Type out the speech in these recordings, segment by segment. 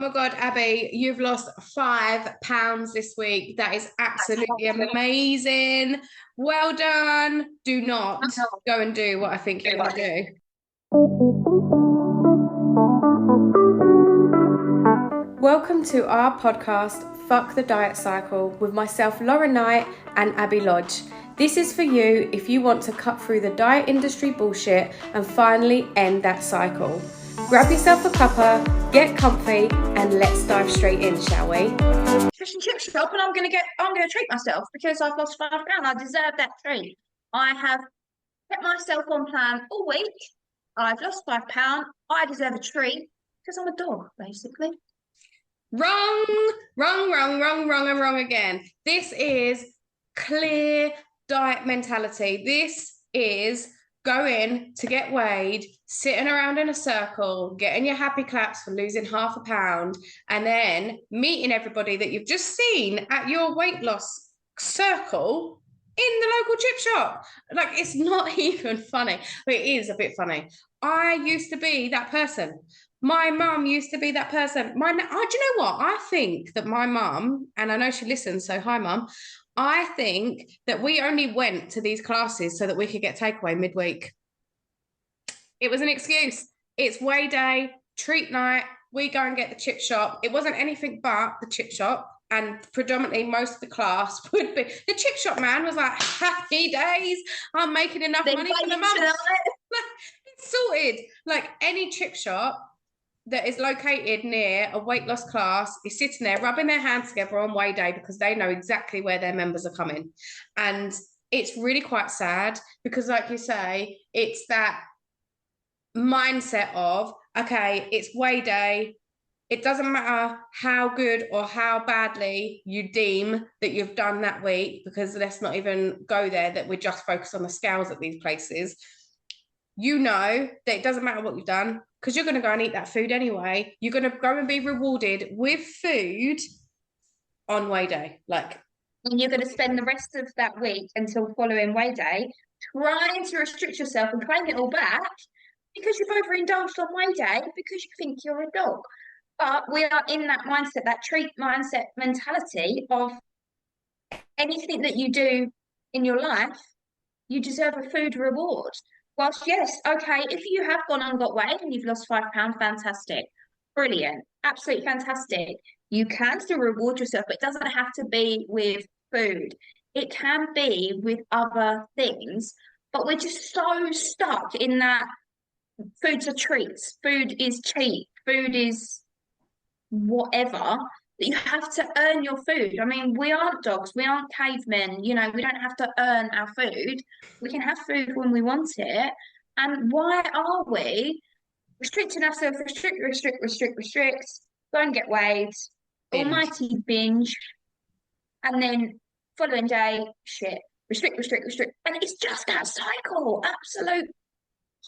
my God, Abby, you've lost 5 pounds this week. That is absolutely amazing. Well done. Do not go and do what I think you're going to do. Welcome to our podcast, Fuck the Diet Cycle, with myself, Lauren Knight, and Abby Lodge. This is for you if you want to cut through the diet industry bullshit and finally end that cycle. Grab yourself a cuppa, get comfy, and let's dive straight in, shall we? Fish and chip shop, and I'm gonna treat myself because I've lost £5. I deserve that treat. I have kept myself on plan all week. I've lost £5. I deserve a treat because I'm a dog, basically. Wrong again. This is clear diet mentality. This is going to get weighed, sitting around in a circle, getting your happy claps for losing half a pound, and then meeting everybody that you've just seen at your weight loss circle in the local chip shop. Like, it's not even funny, but it is a bit funny. I used to be that person. My mum used to be that person. Do you know what? I think that my mum, and I know she listens, so hi, mum. I think that we only went to these classes so that we could get takeaway midweek. It was an excuse. It's weigh day, treat night. We go and get the chip shop. It wasn't anything but the chip shop. And predominantly most of the class would be the chip shop man was like, happy days. I'm making enough money for the month. It's sorted. Like, any chip shop that is located near a weight loss class is sitting there rubbing their hands together on weigh day because they know exactly where their members are coming. And it's really quite sad because, like you say, it's that mindset of, okay, it's weigh day. It doesn't matter how good or how badly you deem that you've done that week, because let's not even go there, that we're just focused on the scales at these places. You know that it doesn't matter what you've done because you're going to go and eat that food anyway. You're going to go and be rewarded with food on weigh day. And you're going to spend the rest of that week until following weigh day trying to restrict yourself and claim it all back because you've overindulged on weigh day because you think you're a dog. But we are in that mindset, that treat mindset mentality of anything that you do in your life, you deserve a food reward. Whilst, yes, okay, if you have gone and got weighed and you've lost £5, fantastic, brilliant, absolutely fantastic. You can still reward yourself, but it doesn't have to be with food. It can be with other things, but we're just so stuck in that food's a treat, food is cheap, food is whatever, that you have to earn your food. I mean, we aren't dogs, we aren't cavemen, we don't have to earn our food. We can have food when we want it. And why are we restricting ourselves? Restrict, go and get weighed, binge. almighty binge, and then following day, shit, restrict. And it's just that cycle, absolute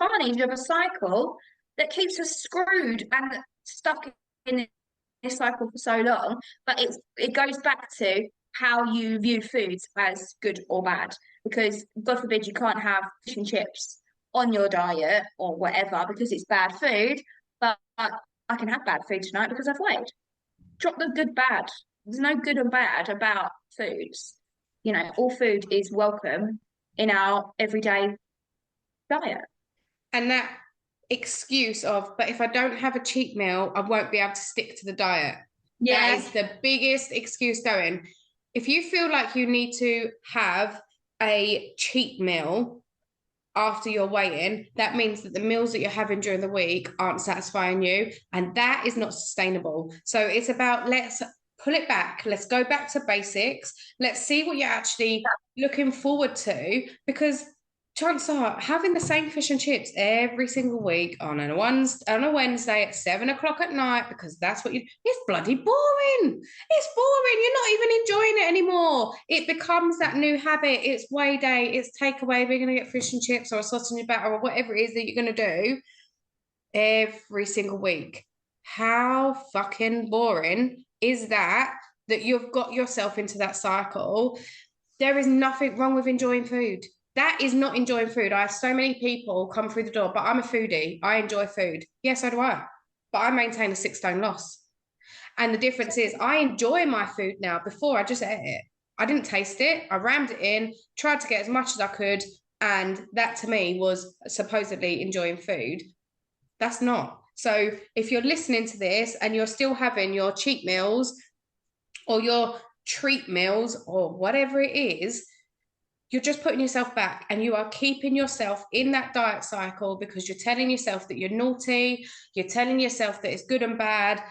carnage of a cycle that keeps us screwed and stuck in this cycle for so long. But it goes back to how you view foods as good or bad. Because God forbid you can't have fish and chips on your diet or whatever because it's bad food. But I can have bad food tonight because I've weighed. Drop the good bad. There's no good or bad about foods. All food is welcome in our everyday diet. And that excuse of, but if I don't have a cheat meal, I won't be able to stick to the diet. Yeah. That is the biggest excuse going. If you feel like you need to have a cheat meal after your weigh-in, that means that the meals that you're having during the week aren't satisfying you, and that is not sustainable. So it's about, let's pull it back. Let's go back to basics. Let's see what you're actually looking forward to, because chances are having the same fish and chips every single week on a Wednesday at 7 o'clock at night, because that's it's bloody boring. It's boring. You're not even enjoying it anymore. It becomes that new habit. It's weigh day, it's takeaway. We're going to get fish and chips or a sausage batter or whatever it is that you're going to do every single week. How fucking boring is that you've got yourself into that cycle? There is nothing wrong with enjoying food. That is not enjoying food. I have so many people come through the door, but I'm a foodie. I enjoy food. Yes, so do I. But I maintain a 6 stone loss. And the difference is I enjoy my food now. Before, I just ate it. I didn't taste it. I rammed it in, tried to get as much as I could. And that to me was supposedly enjoying food. That's not. So if you're listening to this and you're still having your cheat meals or your treat meals or whatever it is, you're just putting yourself back, and you are keeping yourself in that diet cycle because you're telling yourself that you're naughty. You're telling yourself that it's good and bad.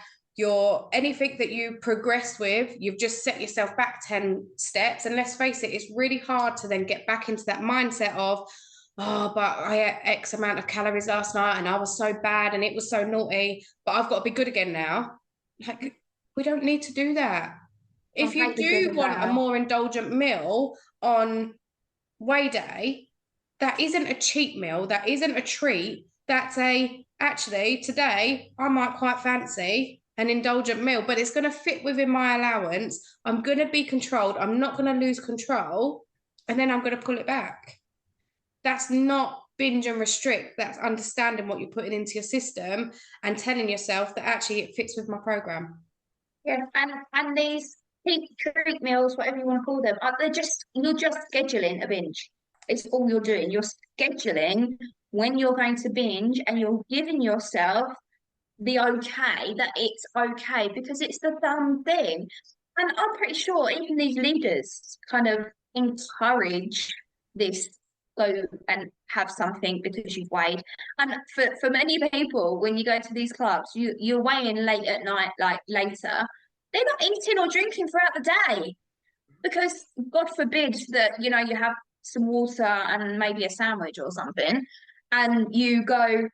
Anything that you progress with, you've just set yourself back 10 steps. And let's face it, it's really hard to then get back into that mindset of, oh, but I ate X amount of calories last night and I was so bad and it was so naughty, but I've got to be good again now. Like, we don't need to do that. If you do want a more indulgent meal on weigh day, that isn't a cheat meal, that isn't a treat, that's actually today I might quite fancy an indulgent meal, but it's going to fit within my allowance. I'm going to be controlled. I'm not going to lose control, and then I'm going to pull it back. That's not binge and restrict. That's understanding what you're putting into your system and telling yourself that actually it fits with my program. Yeah, and these treat meals, whatever you want to call them, you're just scheduling a binge. It's all you're doing. You're scheduling when you're going to binge, and you're giving yourself the okay that it's okay because it's the done thing. And I'm pretty sure even these leaders kind of encourage this, go and have something because you've weighed. And for many people, when you go to these clubs, you're weighing late at night, like later, they're not eating or drinking throughout the day because God forbid that, you have some water and maybe a sandwich or something, and you go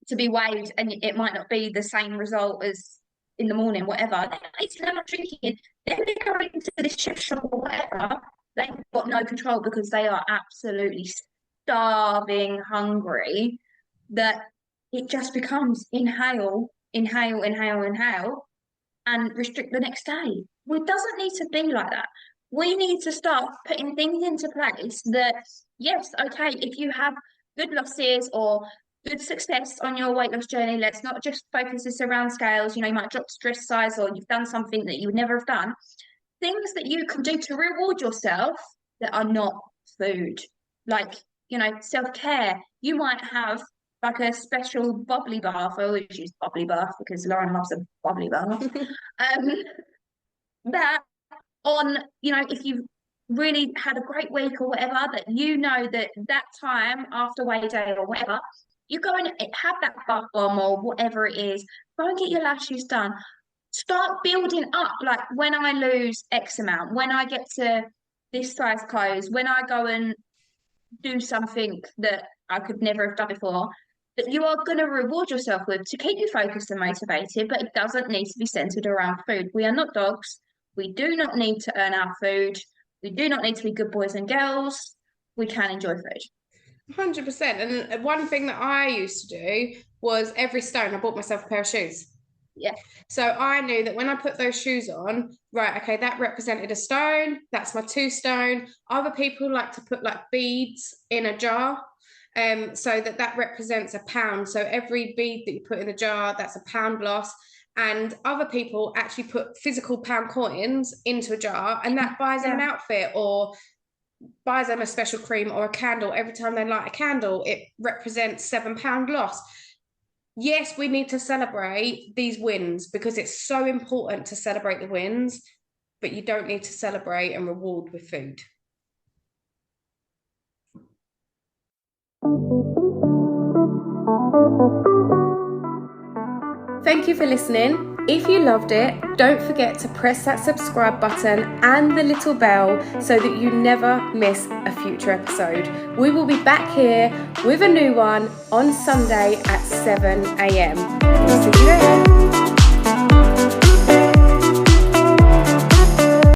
to be weighed and it might not be the same result as in the morning, whatever. They're not eating, they're not drinking, then they're going to the chip shop or whatever. They've got no control because they are absolutely starving hungry, that it just becomes inhale, inhale, inhale, inhale, and restrict the next day. It doesn't need to be like that. We need to start putting things into place that, yes, okay, if you have good losses or good success on your weight loss journey, let's not just focus this around scales. You might drop dress size, or you've done something that you would never have done. Things that you can do to reward yourself that are not food, like, self-care. You might have like a special bubbly bath. I always use bubbly bath because Lauren loves a bubbly bath. That on, if you've really had a great week or whatever, that time after weigh day or whatever, you go and have that bath bomb or whatever it is. Go and get your lashes done. Start building up. Like, when I lose X amount, when I get to this size clothes, when I go and do something that I could never have done before, that you are going to reward yourself with to keep you focused and motivated, but it doesn't need to be centered around food. We are not dogs. We do not need to earn our food. We do not need to be good boys and girls. We can enjoy food. 100%. And one thing that I used to do was every stone, I bought myself a pair of shoes. Yeah. So I knew that when I put those shoes on, right, okay, that represented a stone. That's my 2 stone. Other people like to put like beads in a jar, so that represents a pound. So every bead that you put in the jar, that's a pound loss. And other people actually put physical pound coins into a jar, and that buys them an outfit or buys them a special cream or a candle. Every time they light a candle, it represents £7 loss. Yes, we need to celebrate these wins because it's so important to celebrate the wins, but you don't need to celebrate and reward with food. Thank you for listening. If you loved it, don't forget to press that subscribe button and the little bell so that you never miss a future episode. We will be back here with a new one on Sunday at 7 a.m. See you then.